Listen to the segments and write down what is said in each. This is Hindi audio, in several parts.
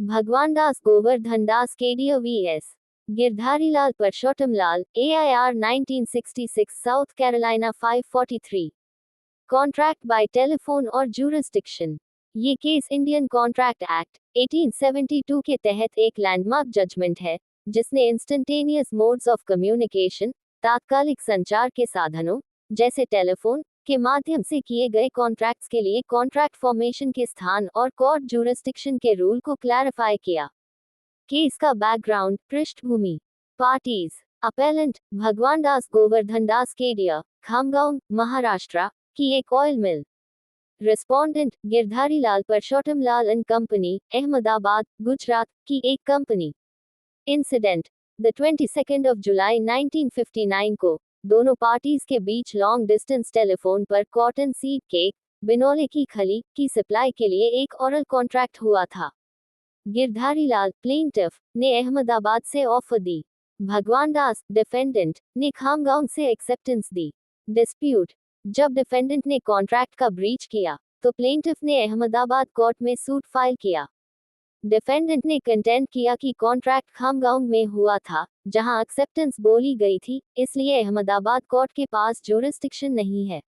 भगवान Das Govardhan Das Kedia vs Girdharilal Parshottamlal AIR 1966 South Carolina 543 contract by telephone और जुरिस्डिक्शन। ये केस इंडियन कॉन्ट्रैक्ट एक्ट 1872 के तहत एक लैंडमार्क जजमेंट है जिसने इंस्टेंटेनियस मोड्स ऑफ कम्युनिकेशन, तात्कालिक संचार के साधनों जैसे टेलीफोन के माध्यम से किए गए कॉन्ट्रैक्ट्स के लिए कॉन्ट्रैक्ट फॉर्मेशन के स्थान और कोर्ट जुरिस्डिक्शन के रूल को क्लैरिफाई किया। केस का बैकग्राउंड, पृष्ठभूमि। पार्टीज: अपेलेंट भगवान दास गोवर्धन दास केडिया, खामगांव, महाराष्ट्र की एक oil mill. Respondent: Girdharilal Parshottamlal and company, Ahmedabad, Gujarat की एक company. Incident: the 22 of July 1959 को दोनों पार्टीज के बीच लॉन्ग डिस्टेंस टेलीफोन पर कॉटन सीड केक, बिनोले की खली की सप्लाई के लिए एक ओरल कॉन्ट्रैक्ट हुआ था। गिरधारीलाल प्लेंटिफ ने अहमदाबाद से ऑफर दी। भगवान दास डिफेंडेंट ने खामगांव से एक्सेप्टेंस दी। डिस्प्यूट: जब डिफेंडेंट ने कॉन्ट्रैक्ट का ब्रीच किया तो प्लेंटिफ ने अहमदाबाद कोर्ट में सूट फाइल किया। डिफेंडेंट ने कंटेंड किया कि कॉन्ट्रैक्ट खामगांव में हुआ था जहां एक्सेप्टेंस बोली गई थी, इसलिए अहमदाबाद कोर्ट के पास जुरिस्डिक्शन नहीं है।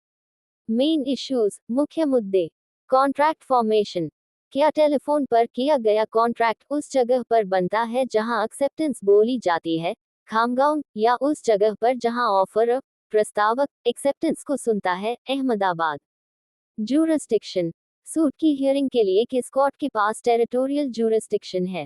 मेन इश्यूज, मुख्य मुद्दे। कॉन्ट्रैक्ट फॉर्मेशन: क्या टेलीफोन पर किया गया कॉन्ट्रैक्ट उस जगह पर बनता है जहां एक्सेप्टेंस बोली जाती है, खामगांव, या उस जगह पर जहां ऑफर प्रस्तावक एक्सेप्टेंस को सुनता है, अहमदाबाद। जुरिस्डिक्शन: सूट की हियरिंग के लिए किस कोर्ट के पास टेरिटोरियल जुरिस्डिक्शन है।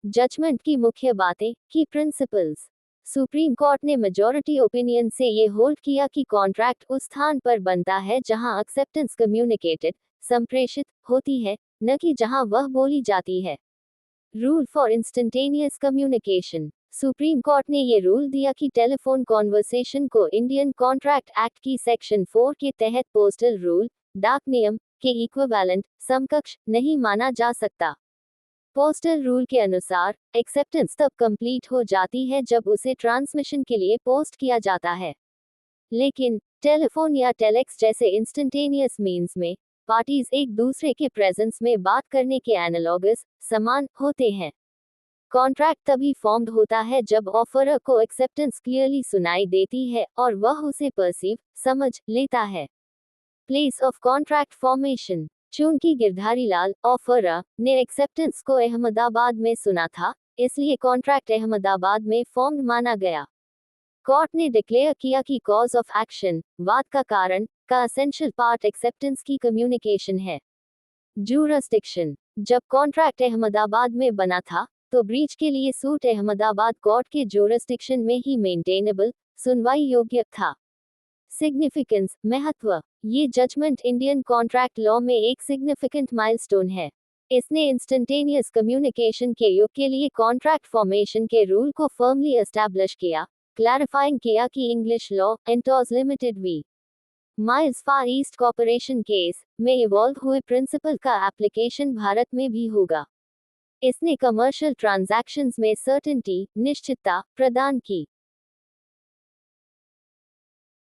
जजमेंट की मुख्य बातें, की प्रिंसिपल्स। सुप्रीम कोर्ट ने मेजॉरिटी ओपिनियन से ये होल्ड किया कि कॉन्ट्रैक्ट उस स्थान पर बनता है जहां एक्सेप्टेंस कम्युनिकेटेड, संप्रेषित होती है, न कि जहां वह बोली जाती है। Rule for instantaneous communication: supreme court ने ये रूल दिया कि टेलीफोन कॉन्वर्सेशन को इंडियन कॉन्ट्रैक्ट एक्ट की सेक्शन 4 के तहत पोस्टल रूल, डाक नियम के इक्विवेलेंट, समकक्ष नहीं माना जा सकता। पोस्टल रूल के अनुसार एक्सेप्टेंस तब कंप्लीट हो जाती है जब उसे ट्रांसमिशन के लिए पोस्ट किया जाता है, लेकिन टेलीफोन या टेलेक्स जैसे इंस्टेंटेनियस मीन्स में पार्टीज एक दूसरे के प्रेजेंस में बात करने के एनालॉगस समान होते हैं। कॉन्ट्रैक्ट तभी फॉर्म्ड होता है जब ऑफरर को एक्सेप्टेंस क्लियरली सुनाई देती है और वह उसे परसीव समझ लेता है। प्लेस ऑफ कॉन्ट्रैक्ट फॉर्मेशन: चूंकि गिरधारीलाल ऑफरर ने एक्सेप्टेंस को अहमदाबाद में सुना था, इसलिए कॉन्ट्रैक्ट अहमदाबाद में फॉर्म्ड माना गया। कोर्ट ने डिक्लेयर किया कि कॉज ऑफ एक्शन, वाद का कारण, का एसेंशियल पार्ट एक्सेप्टेंस की कम्युनिकेशन है। जुरिस्डिक्शन: जब कॉन्ट्रैक्ट अहमदाबाद में बना था तो ब्रीच के लिए सूट अहमदाबाद कोर्ट के जुरिस्डिक्शन में ही मेंटेनेबल, सुनवाई योग्य था। सिग्निफिकेंस, महत्व: ये जजमेंट इंडियन कॉन्ट्रैक्ट लॉ में एक सिग्निफिकेंट माइलस्टोन है। इसने इंस्टेंटेनियस कम्युनिकेशन के युग के लिए कॉन्ट्रैक्ट फॉर्मेशन के रूल को फर्मली एस्टैब्लिश किया, क्लैरिफाइंग किया कि English law Entores limited v Miles Far East Corporation case में इवॉल्व हुए प्रिंसिपल का एप्लीकेशन भारत में भी होगा। इसने कमर्शियल ट्रांजैक्शंस में सर्टेनिटी, निश्चितता प्रदान की।